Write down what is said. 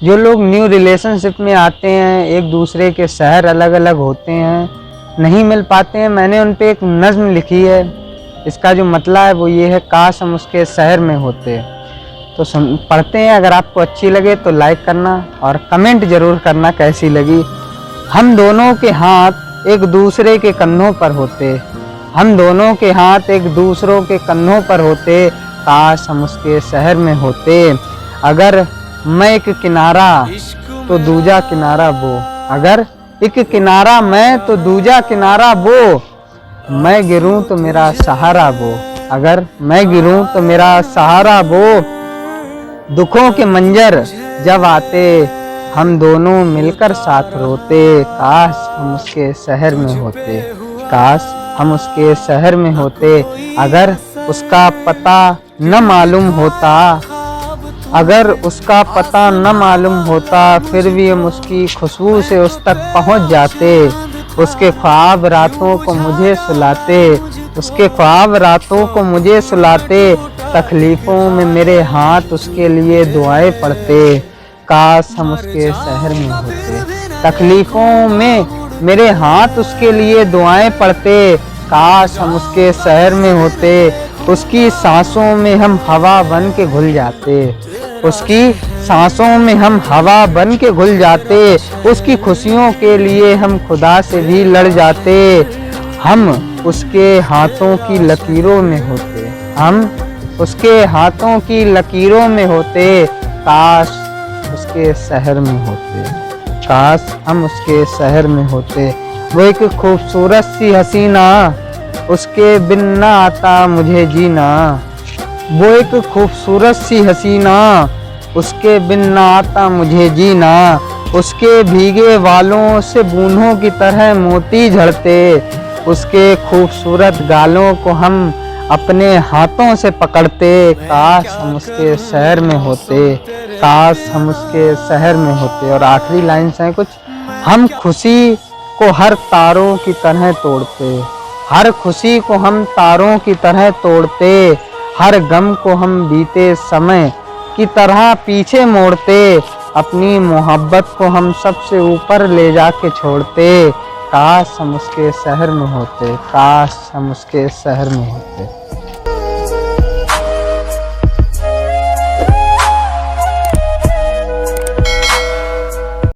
जो लोग new relationship में आते हैं, एक दूसरे के शहर अलग अलग होते हैं, नहीं मिल पाते हैं, मैंने उन पे एक नज़्म लिखी है। इसका जो मतलब है वो ये है, काश हम उसके शहर में होते। तो पढ़ते हैं। अगर आपको अच्छी लगे तो लाइक करना और कमेंट ज़रूर करना कैसी लगी। हम दोनों के हाथ एक दूसरे के कंधों पर होते, हम दोनों के हाथ एक दूसरों के कंधों पर होते, काश हम उसके शहर में होते। अगर मैं एक किनारा तो दूजा किनारा वो, अगर एक किनारा मैं तो दूजा किनारा वो, मैं गिरूं तो मेरा सहारा वो, अगर मैं गिरूं तो मेरा सहारा वो। दुखों के मंजर जब आते हम दोनों मिलकर साथ रोते, काश हम उसके शहर में होते, काश हम उसके शहर में होते। अगर उसका पता न मालूम होता, अगर उसका पता न मालूम होता, फिर भी हम उसकी खुशबू से उस तक पहुंच जाते। उसके ख्वाब रातों को मुझे सुलाते, उसके ख्वाब रातों को मुझे सुलाते, तकलीफ़ों में मेरे हाथ उसके लिए दुआएं पढ़ते, काश हम उसके शहर में होते। तकलीफ़ों में मेरे हाथ उसके लिए दुआएं पढ़ते, काश हम उसके शहर में होते। उसकी सांसों में हम हवा बन के घुल जाते, उसकी सांसों में हम हवा बन के घुल जाते, उसकी खुशियों के लिए हम खुदा से भी लड़ जाते। हम उसके हाथों की लकीरों में होते, हम उसके हाथों की लकीरों में होते, काश उसके शहर में होते, काश हम उसके शहर में होते। वो एक खूबसूरत सी हसीना, उसके बिन ना आता मुझे जीना, वो एक खूबसूरत सी हसीना, उसके बिन ना आता मुझे जीना। उसके भीगे वालों से बूंदों की तरह मोती झड़ते, उसके खूबसूरत गालों को हम अपने हाथों से पकड़ते, काश हम उसके शहर में होते, काश हम उसके शहर में होते। और आखिरी लाइन्स हैं कुछ, हम खुशी को हर तारों की तरह तोड़ते, हर खुशी को हम तारों की तरह तोड़ते, हर गम को हम बीते समय की तरह पीछे मोड़ते, अपनी मोहब्बत को हम सबसे ऊपर ले जाके छोड़ते, काश हम उसके शहर में होते, काश हम उसके शहर में होते।